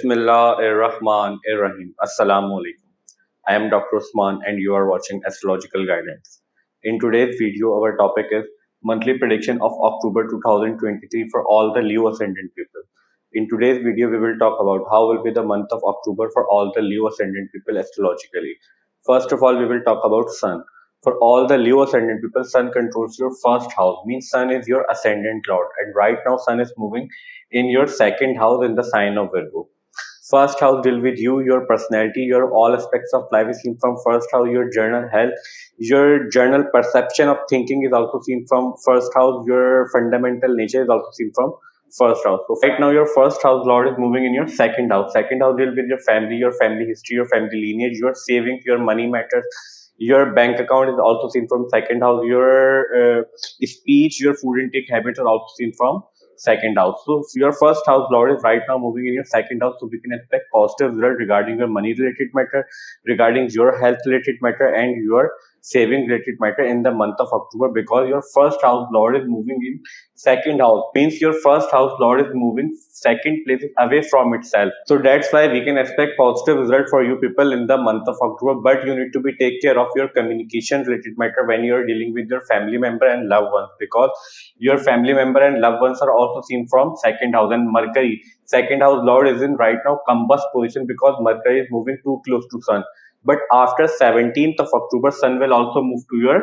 Bismillahirrahmanirrahim. Assalamu alaikum. I am Dr. Usman and you are watching Astrological Guidance. In today's video, our topic is monthly prediction of October 2023 for all the Leo Ascendant people. In today's video, we will talk about how will be the month of October for all the Leo Ascendant people astrologically. First of all, we will talk about Sun. For all the Leo Ascendant people, Sun controls your first house, means Sun is your ascendant lord, and right now Sun is moving in your second house in the sign of Virgo. First house deal with you, your personality, your all aspects of life is seen from first house. Your journal health, your journal perception of thinking is also seen from first house. Your fundamental nature is also seen from first house. So right now your first house lord is moving in your second house. Second house deal with your family history, your family lineage, your savings, your money matters. Your bank account is also seen from second house. Your speech, your food intake habits are also seen from second house. So your first house lord is right now moving in your second house, so we can expect positive result regarding your money related matter, regarding your health related matter, and your saving related matter in the month of October, because your first house lord is moving in second house, means your first house lord is moving second place away from itself. So that's why we can expect positive result for you people in the month of October. But you need to be take care of your communication related matter when you are dealing with your family member and loved ones, because your family member and loved ones are also seen from second house. And Mercury, second house lord, is in right now combust position, because Mercury is moving too close to Sun. But after 17th of October, Sun will also move to your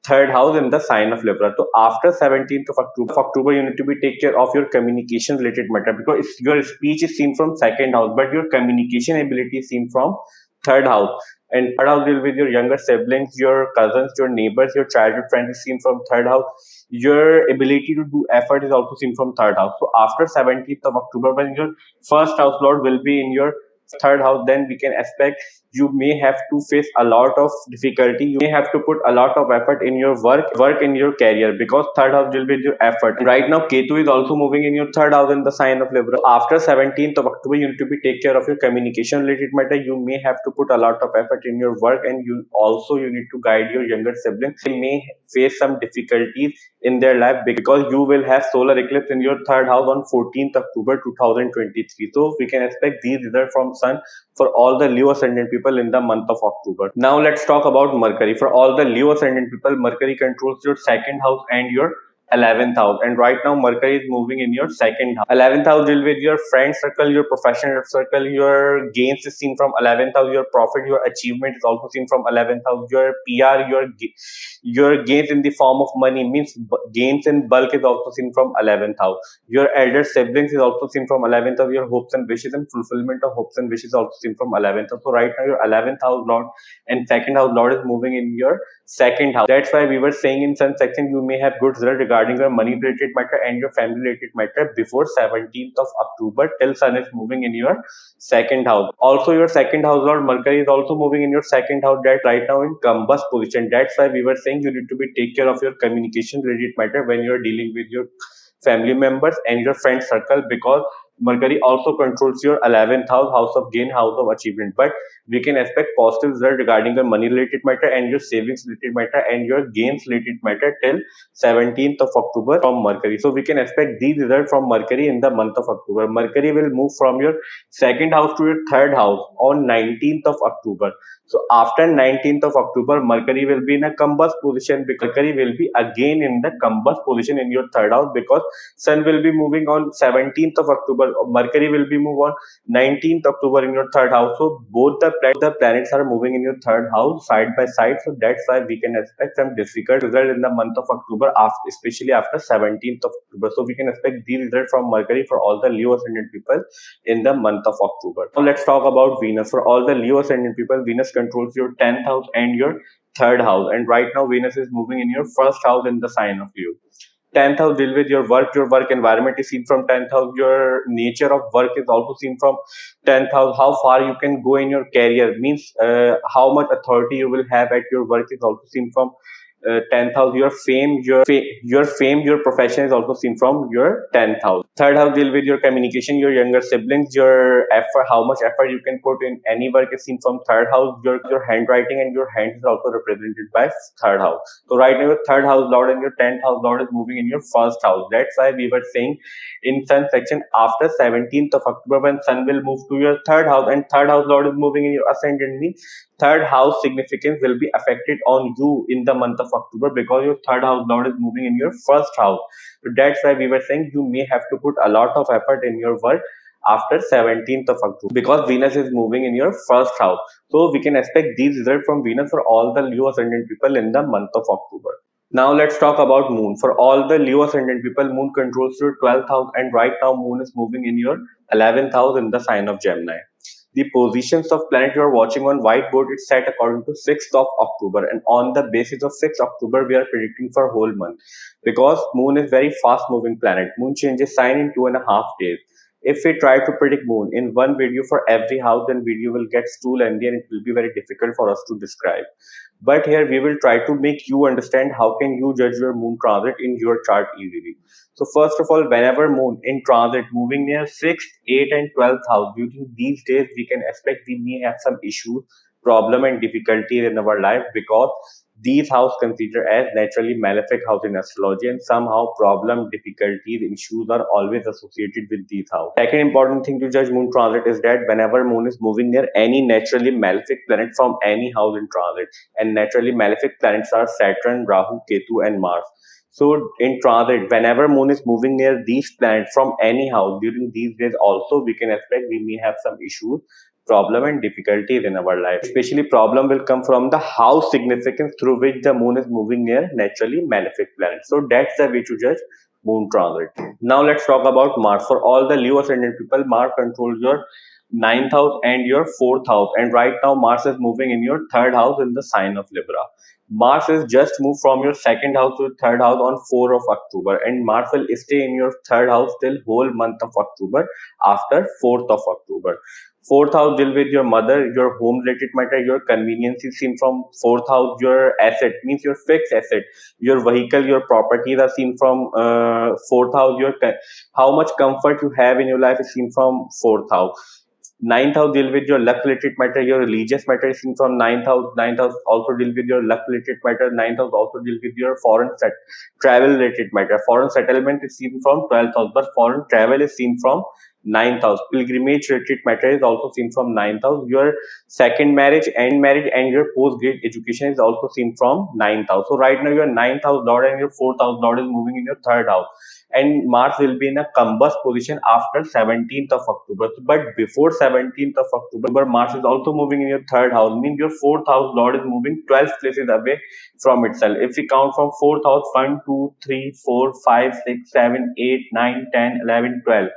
third house in the sign of Libra. So after 17th of October, you need to be take care of your communication related matter, because your speech is seen from second house, but your communication ability is seen from third house. And third house deal with your younger siblings, your cousins, your neighbors, your childhood friends is seen from third house. Your ability to do effort is also seen from third house. So after 17th of October, when your first house lord will be in your third house, then we can expect you may have to face a lot of difficulty. You may have to put a lot of effort in your work in your career, because third house will be your effort. And right now Ketu is also moving in your third house in the sign of Libra. After 17th of October, you need to be take care of your communication related matter. You may have to put a lot of effort in your work, and you need to guide your younger siblings. They may face some difficulties in their life, because you will have solar eclipse in your third house on 14th October 2023. So we can expect these results from Sun for all the Leo Ascendant people in the month of October. Now let's talk about Mercury. For all the Leo Ascendant people, Mercury controls your second house and your 11th house, and right now Mercury is moving in your second house. 11th house deal with your friend circle, your professional circle. Your gains is seen from 11th house. Your profit, your achievement is also seen from 11th house. Your PR, your gains in the form of money, means gains in bulk, is also seen from 11th house. Your elder siblings is also seen from 11th house. Your hopes and wishes and fulfillment of hopes and wishes is also seen from 11th house. So right now your 11th house lord and second house lord is moving in your second house. That's why we were saying in some section you may have good result regarding your money related matter and your family related matter before 17th of October, till Sun is moving in your second house. Also your second house lord Mercury is also moving in your second house, that right now in combust position. That's why we were saying you need to be take care of your communication related matter when you are dealing with your family members and your friend circle, because Mercury also controls your 11th house, house of gain, house of achievement. But we can expect positive result regarding your money related matter and your savings related matter and your gains related matter till 17th of October from Mercury. So we can expect these results from Mercury in the month of October. Mercury will move from your second house to your third house on 19th of October. So after 19th of October, Mercury will be in a combust position, because Mercury will be again in the combust position in your third house, because Sun will be moving on 17th of October. Mercury will be moved on 19th October in your third house. So both the planets are moving in your third house side by side. So that's why we can expect some difficult result in the month of October, especially after 17th of October. So we can expect these results from Mercury for all the Leo Ascendant people in the month of October. Now let's talk about Venus. For all the Leo Ascendant people, Venus controls your 10th house and your third house, and right now Venus is moving in your first house in the sign of Leo. 10th house deal with your work environment is seen from 10th house. Your nature of work is also seen from 10th house. How far you can go in your career, means how much authority you will have at your work, is also seen from 10th house. Your fame, your profession is also seen from your 10th house. Third house deal with your communication, your younger siblings, your effort, how much effort you can put in any work is seen from third house. Your handwriting and your hand is also represented by third house. So right now your third house lord and your 10th house lord is moving in your first house. That's why we were saying in sun section after 17th of October when sun will move to your third house and third house lord is moving in your ascendant, means third house significance will be affected on you in the month of October because your third house lord is moving in your first house. So that's why we were saying you may have to put a lot of effort in your work after 17th of October because Venus is moving in your first house. So we can expect these results from Venus for all the Leo Ascendant people in the month of October. Now let's talk about Moon. For all the Leo Ascendant people, Moon controls your 12th house and right now Moon is moving in your 11th house in the sign of Gemini. The positions of planet you are watching on whiteboard is set according to 6th of October, and on the basis of 6th October we are predicting for whole month because Moon is very fast moving planet. Moon changes sign in 2.5 days. If we try to predict Moon in one video for every house, then video will get too lengthy and it will be very difficult for us to describe. But here we will try to make you understand how can you judge your Moon transit in your chart easily. So first of all, whenever Moon in transit moving near 6th, 8th and 12th house, during these days we can expect we may have some issues, problem and difficulties in our life because these house considered as naturally malefic house in astrology and somehow problem, difficulties, issues are always associated with these house. Second important thing to judge Moon transit is that whenever Moon is moving near any naturally malefic planet from any house in transit, and naturally malefic planets are Saturn, Rahu, Ketu and Mars. So in transit, whenever Moon is moving near these planets from any house during these days also we can expect we may have some issues, problem and difficulties in our life. Especially problem will come from the house significance through which the Moon is moving near naturally malefic planets. So that's the way to judge Moon transit. Now let's talk about Mars. For all the Leo Ascendant people, Mars controls your ninth house and your fourth house, and right now Mars is moving in your third house in the sign of Libra. Mars is just moved from your second house to third house on 4th of October, and Mars will stay in your third house till whole month of October after 4th of October. Fourth house deal with your mother, your home related matter, your convenience is seen from fourth house. Your asset means your fixed asset, your vehicle, your properties are seen from fourth house. How much comfort you have in your life is seen from fourth house. Ninth house deal with your luck related matter, your religious matter is seen from ninth house. Ninth house also deal with your luck related matter. Ninth house also deal with your travel related matter. Foreign settlement is seen from 12th house, but foreign travel is seen from ninth house. Pilgrimage related matter is also seen from ninth house. Your second marriage and your post grade education is also seen from ninth house. So right now your ninth house lord and your fourth house lord is moving in your third house, and Mars will be in a combust position after 17th of October. But before 17th of October, Mars is also moving in your third house, means your fourth house lord is moving 12 places away from itself. If we count from fourth house, 1, 2, 3, 4, 5, 6, 7, 8, 9, 10, 11, 12.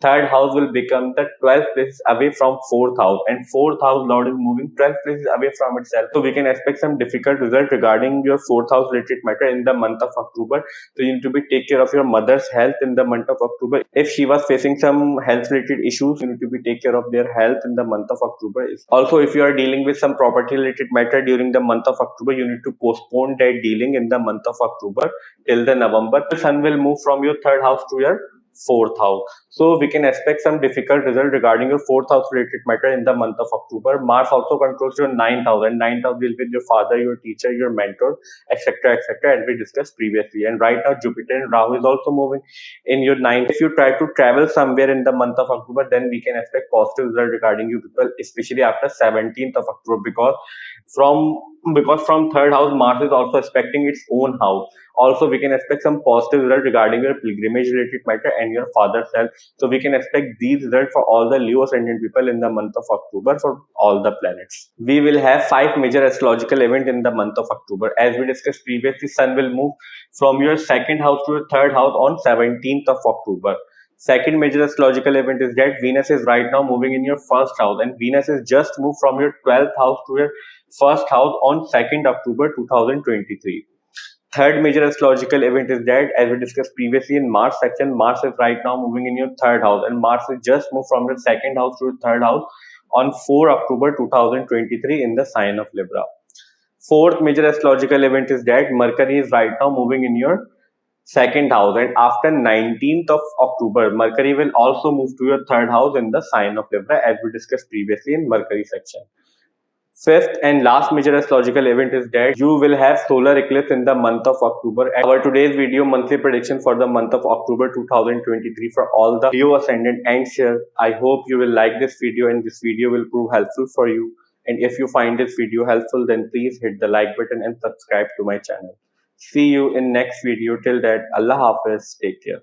Third house will become the 12th place away from fourth house, and fourth house lord is moving 12 places away from itself. So we can expect some difficult result regarding your fourth house related matter in the month of October. So you need to be take care of your mother's health in the month of October. If she was facing some health related issues, you need to be take care of their health in the month of October. Also, if you are dealing with some property related matter during the month of October, you need to postpone that dealing in the month of October till the November. The sun will move from your third house to your fourth house. So we can expect some difficult result regarding your fourth house related matter in the month of October. Mars also controls your ninth house, and ninth house deals with your father, your teacher, your mentor, etc., etc., as we discussed previously. And right now Jupiter and Rahu is also moving in your ninth. If you try to travel somewhere in the month of October, then we can expect positive result regarding you people, especially after 17th of October, from from third house Mars is also expecting its own house. Also we can expect some positive result regarding your pilgrimage related matter and your father's health. So we can expect these results for all the Leo Ascendant people in the month of October for all the planets. We will have 5 major astrological events in the month of October. As we discussed previously, sun will move from your second house to your third house on 17th of October. Second major astrological event is that Venus is right now moving in your first house, and Venus is just moved from your 12th house to your first house on 2nd October 2023. Third major astrological event is that, as we discussed previously in Mars section, Mars is right now moving in your third house, and Mars is just moved from your second house to your third house on 4 October 2023 in the sign of Libra. Fourth major astrological event is that Mercury is right now moving in your second house, and after 19th of October, Mercury will also move to your third house in the sign of Libra, as we discussed previously in Mercury section. Fifth and last major astrological event is that you will have solar eclipse in the month of October. Our today's video monthly prediction for the month of October 2023 for all the Leo Ascendant ends here. I hope you will like this video and this video will prove helpful for you. And if you find this video helpful, then please hit the like button and subscribe to my channel. See you in next video. Till that, Allah Hafiz. Take care.